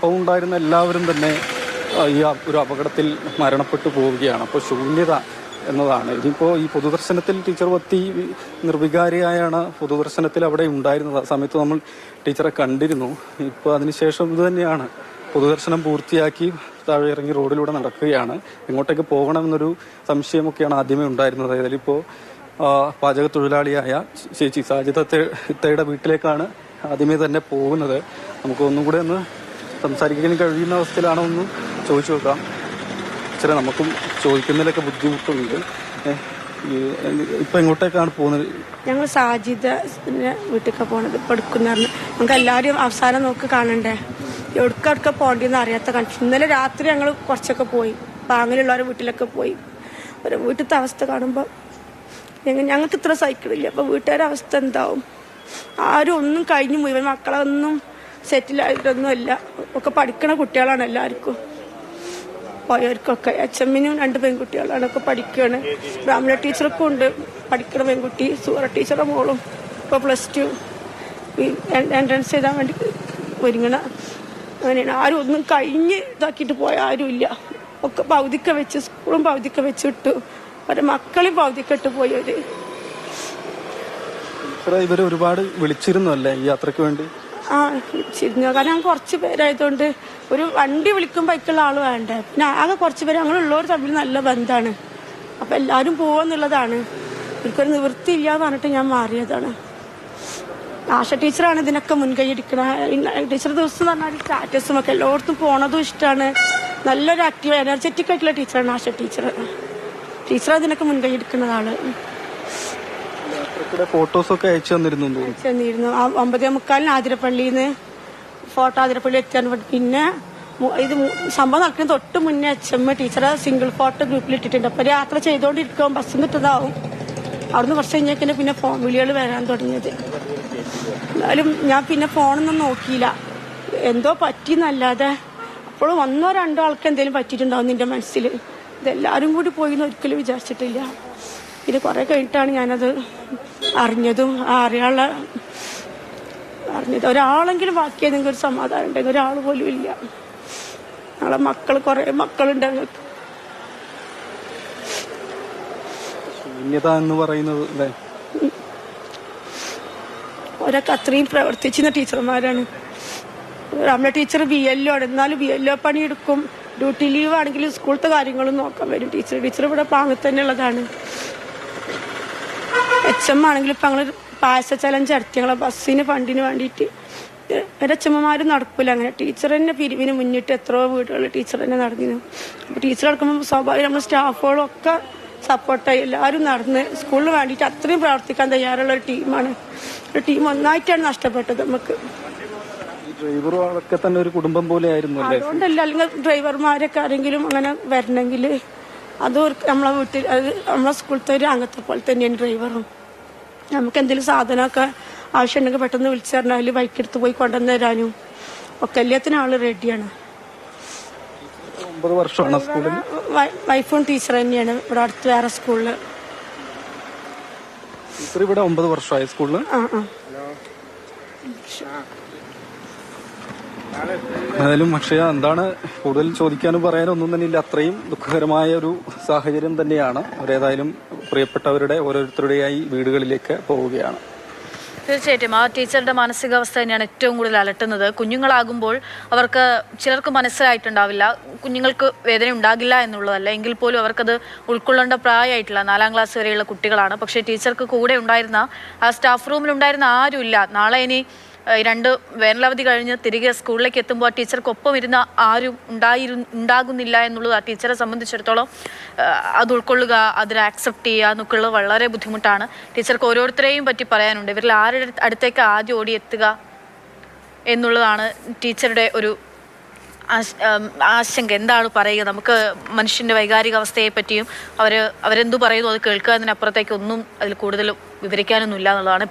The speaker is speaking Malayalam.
ഒപ്പം ഉണ്ടായിരുന്ന എല്ലാവരും തന്നെ ഈ ഒരു അപകടത്തിൽ മരണപ്പെട്ടു പോവുകയാണ്. അപ്പോൾ ശൂന്യത എന്നതാണ്. ഇനിയിപ്പോൾ ഈ പൊതുദർശനത്തിൽ ടീച്ചർ പത്തി നിർവികാരിയായാണ് പൊതുദർശനത്തിൽ അവിടെ ഉണ്ടായിരുന്നത്. ആ സമയത്ത് നമ്മൾ ടീച്ചറെ കണ്ടിരുന്നു. ഇപ്പോൾ അതിനുശേഷം ഇത് തന്നെയാണ്, പൊതുദർശനം പൂർത്തിയാക്കി താഴെ ഇറങ്ങി റോഡിലൂടെ നടക്കുകയാണ്. എങ്ങോട്ടേക്ക് പോകണമെന്നൊരു സംശയമൊക്കെയാണ് ആദ്യമേ ഉണ്ടായിരുന്നത്. അതിലിപ്പോൾ പാചക തൊഴിലാളിയായ ചേച്ചി സാജിദ ഇത്തയുടെ വീട്ടിലേക്കാണ് ആദ്യമേ തന്നെ പോകുന്നത്. നമുക്ക് ഒന്നും കൂടെ ഒന്ന് സംസാരിക്കാൻ കഴിയുന്ന അവസ്ഥയിലാണോ ഒന്ന് ചോദിച്ചു നോക്കാം. ചില നമുക്കും ചോദിക്കുന്നതിലൊക്കെ ബുദ്ധിമുട്ടുണ്ട്. ഇപ്പൊ എങ്ങോട്ടേക്കാണ് പോകുന്നത്? ഞങ്ങൾ സാജിദ വീട്ടിലേക്ക് പോണത്. ഇപ്പൊ എടുക്കുന്ന നമുക്ക് എല്ലാവരും അവസാനം നോക്കി കാണണ്ടേ, എവിടേക്കൊക്കെ പോകേണ്ടെന്ന് അറിയാത്ത കൺഫ്യൂഷൻ. ഇന്നലെ രാത്രി ഞങ്ങൾ കുറച്ചൊക്കെ പോയി, പാങ്ങിലുള്ളവരുടെ വീട്ടിലൊക്കെ പോയി. ഒരു വീട്ടിലത്തെ അവസ്ഥ കാണുമ്പോൾ ഞങ്ങൾക്ക് ഇത്ര സൈക്കിളില്ല. അപ്പോൾ വീട്ടുകാരുടെ അവസ്ഥ എന്താവും? ആരും ഒന്നും കഴിഞ്ഞു മുഴുവൻ മക്കളൊന്നും സെറ്റിലായിട്ടൊന്നുമല്ല. ഒക്കെ പഠിക്കണ കുട്ടികളാണ് എല്ലാവർക്കും. പോയവർക്കൊക്കെ HMനും 2 പെൺകുട്ടികളാണ്, ഒക്കെ പഠിക്കുകയാണ്. ബ്രാഹ്മണ ടീച്ചർക്കും ഉണ്ട് പഠിക്കണ പെൺകുട്ടി, സൂറ ടീച്ചറുടെ മോളും ഇപ്പോൾ +2 എൻട്രൻസ് ചെയ്താൻ വേണ്ടി ഒരുങ്ങണ. അങ്ങനെയാണ്. ആരും ഒന്നും കഴിഞ്ഞ് ഇതാക്കിയിട്ട് പോയ ആരുമില്ല. ഒക്കെ പകുതിക്ക വെച്ച്, സ്കൂളും പകുതിക്ക വെച്ചിട്ടു, അവരുടെ മക്കളെയും പകുതിക്കിട്ട് പോയവര്. ഇവര് ഒരുപാട് വിളിച്ചിരുന്നു അല്ലേ ഈ യാത്രക്ക് വേണ്ടി? ആ, വിളിച്ചിരുന്നു. കാരണം കുറച്ച് പേരായതുകൊണ്ട് ഒരു വണ്ടി വിളിക്കുമ്പോൾ അതിലുള്ള ആൾ വേണ്ടേ. പിന്നെ ആകെ കുറച്ച് പേര് അങ്ങനെയുള്ളവർ തമ്മിൽ നല്ല ബന്ധമാണ്. അപ്പം എല്ലാവരും പോവാന്നുള്ളതാണ്. എനിക്കൊരു നിവൃത്തി ഇല്ലാന്ന് പറഞ്ഞിട്ട് ഞാൻ മാറിയതാണ്. ആശ ടീച്ചറാണ് ഇതിനൊക്കെ മുൻകൈ എടുക്കണത്. ടീച്ചർ ദിവസം എന്ന് പറഞ്ഞാൽ സ്റ്റാറ്റസും ഒക്കെ എല്ലായിടത്തും പോണതും ഇഷ്ടമാണ്. നല്ലൊരു ആക്റ്റീവ് എനർജറ്റിക് ആയിട്ടുള്ള ടീച്ചറാണ് ആശ ടീച്ചർ. ടീച്ചർ അതിനൊക്കെ മുൻകൈ എടുക്കുന്നതാണ്. ഫോട്ടോസൊക്കെ അയച്ചു തന്നിരുന്നു. 9:45 ആതിരപ്പള്ളിയിൽ നിന്ന് ഫോട്ടോ ആതിരപ്പള്ളി എത്തിയാൻ. പിന്നെ ഇത് സംഭവം നടക്കുന്ന തൊട്ട് മുന്നേ HM ടീച്ചറെ സിംഗിൾ ഫോട്ടോ ഗ്രൂപ്പിൽ ഇട്ടിട്ടുണ്ട്. അപ്പം യാത്ര ചെയ്തുകൊണ്ടിരിക്കും, ബസ്സിൽ നിട്ടതാവും. അവിടുന്ന് കുറച്ച് കഴിഞ്ഞേക്കിന് പിന്നെ ഫോൺ വിളികൾ വരാൻ തുടങ്ങിയത്. എന്നാലും ഞാൻ പിന്നെ ഫോണൊന്നും നോക്കിയില്ല, എന്തോ പറ്റിയെന്നല്ലാതെ. അപ്പോഴും 1-2 ആൾക്ക് എന്തെങ്കിലും പറ്റിയിട്ടുണ്ടാവും നിന്റെ മനസ്സിൽ. ഇതെല്ലാവരും കൂടി പോയി എന്ന് ഒരിക്കലും വിചാരിച്ചിട്ടില്ല. പിന്നെ കുറേ കഴിഞ്ഞിട്ടാണ് ഞാനത് അറിഞ്ഞതും അറിഞ്ഞത്. ഒരാളെങ്കിലും ബാക്കി ഏതെങ്കിലും ഒരു സമാധാനം ഉണ്ടെങ്കിൽ ഒരാൾ പോലും ഇല്ല. ഞങ്ങളെ മക്കൾ, കുറേ മക്കളുണ്ട് ഞങ്ങൾക്ക്. ശൂന്യത എന്ന് പറയുന്നത് ഒരൊക്കെ അത്രയും പ്രവർത്തിച്ചിരുന്ന ടീച്ചർമാരാണ്. നമ്മുടെ ടീച്ചർ BLO ആണ്, എന്നാലും BLO പണിയെടുക്കും. ഡ്യൂട്ടി ലീവ് ആണെങ്കിലും സ്കൂളത്തെ കാര്യങ്ങളും നോക്കാൻ വരും ടീച്ചർ ഇവിടെ പാങ്ങി തന്നെ ഉള്ളതാണ്. HM ആണെങ്കിലും ഇപ്പം ഞങ്ങൾ പായസ ചലഞ്ച് നടത്തി ഞങ്ങളെ ബസ്സിന് ഫണ്ടിന് വേണ്ടിയിട്ട്. HMമാരും നടക്കില്ല അങ്ങനെ. ടീച്ചർ തന്നെ പിരിവിന് മുന്നിട്ട് എത്രയോ വീടുകളിൽ ടീച്ചർ തന്നെ നടന്നിരുന്നു. അപ്പോൾ ടീച്ചർ നടക്കുമ്പോൾ സ്വാഭാവികം നമ്മൾ സ്റ്റാഫുകളും ഒക്കെ സപ്പോർട്ടായി എല്ലാവരും നടന്ന് സ്കൂളിന് വേണ്ടിയിട്ട് അത്രയും പ്രവർത്തിക്കാൻ തയ്യാറുള്ള ഒരു ടീമാണ്. ഒരു ടീം ഒന്നായിട്ടാണ് നഷ്ടപ്പെട്ടത് നമുക്ക്. ഡ്രൈവറൊക്കെ തന്നെ ഒരു കുടുംബം പോലെ ആയിരുന്നു. അതുകൊണ്ടല്ല, അല്ലെങ്കിൽ ഡ്രൈവർമാരൊക്കെ ആരെങ്കിലും അങ്ങനെ വരണമെങ്കിൽ അത് നമ്മളെ വീട്ടിൽ, അത് നമ്മളെ സ്കൂളത്തെ ഒരു അംഗത്തെ പോലെ തന്നെയാണ് ഡ്രൈവറും. നമുക്ക് എന്തെങ്കിലും സാധനമൊക്കെ ആവശ്യമുണ്ടെങ്കിൽ പെട്ടെന്ന് വിളിച്ചു പറഞ്ഞാൽ ബൈക്കെടുത്ത് പോയി കൊണ്ടുവന്ന് തരാനും ഒക്കെ എല്ലാത്തിനും ആള് റെഡിയാണ്. 9 വർഷമാണ് സ്കൂളിൽ. വൈഫും ടീച്ചർ തന്നെയാണ് ഇവിടെ അടുത്ത് വേറെ സ്കൂളിൽ. ടീച്ചർ ഇവിടെ 9 വർഷമായി സ്കൂളിൽ. എന്നാലും പക്ഷേ എന്താണ് കൂടുതൽ ചോദിക്കാനും പറയാനും ഒന്നും തന്നെ ഇല്ല. അത്രയും ദുഃഖകരമായ ഒരു സാഹചര്യം തന്നെയാണ്. അവരേതായാലും പ്രിയപ്പെട്ടവരുടെ ഓരോരുത്തരുടെയായി വീടുകളിലേക്ക് പോവുകയാണ്. തീർച്ചയായിട്ടും ആ ടീച്ചറുടെ മാനസികാവസ്ഥ തന്നെയാണ് ഏറ്റവും കൂടുതൽ അലട്ടുന്നത്. കുഞ്ഞുങ്ങളാകുമ്പോൾ അവർക്ക് ചിലർക്ക് മനസ്സിലായിട്ടുണ്ടാവില്ല, കുഞ്ഞുങ്ങൾക്ക് വേദന ഉണ്ടാകില്ല എന്നുള്ളതല്ല, എങ്കിൽ പോലും അവർക്കത് ഉൾക്കൊള്ളേണ്ട പ്രായമായിട്ടില്ല. 4ാം ക്ലാസ് വരെയുള്ള കുട്ടികളാണ്. പക്ഷേ ടീച്ചർക്ക് കൂടെ ഉണ്ടായിരുന്ന ആ സ്റ്റാഫ് റൂമിലുണ്ടായിരുന്ന ആരുമില്ല. നാളെ ഇനി 2 വേനലവധി കഴിഞ്ഞ് തിരികെ സ്കൂളിലേക്ക് എത്തുമ്പോൾ ആ ടീച്ചർക്കൊപ്പം ഇരുന്ന ആരും ഉണ്ടാകുന്നില്ല എന്നുള്ളത് ആ ടീച്ചറെ സംബന്ധിച്ചിടത്തോളം അത് ഉൾക്കൊള്ളുക, അതിനെ ആക്സെപ്റ്റ് ചെയ്യുക എന്നൊക്കെയുള്ളത് വളരെ ബുദ്ധിമുട്ടാണ്. ടീച്ചർക്ക് ഓരോരുത്തരെയും പറ്റി പറയാനുണ്ട്. ഇവരിൽ ആരുടെ അടുത്തേക്ക് ആദ്യം ഓടിയെത്തുക എന്നുള്ളതാണ് ടീച്ചറുടെ ഒരു ആശങ്ക. എന്താണ് പറയുക? നമുക്ക് മനുഷ്യൻ്റെ വൈകാരികാവസ്ഥയെ പറ്റിയും അവരെന്തു പറയുന്നു അത് കേൾക്കുക എന്നതിനപ്പുറത്തേക്ക് ഒന്നും അതിൽ കൂടുതൽ വിവരിക്കാനൊന്നുമില്ല എന്നുള്ളതാണ്.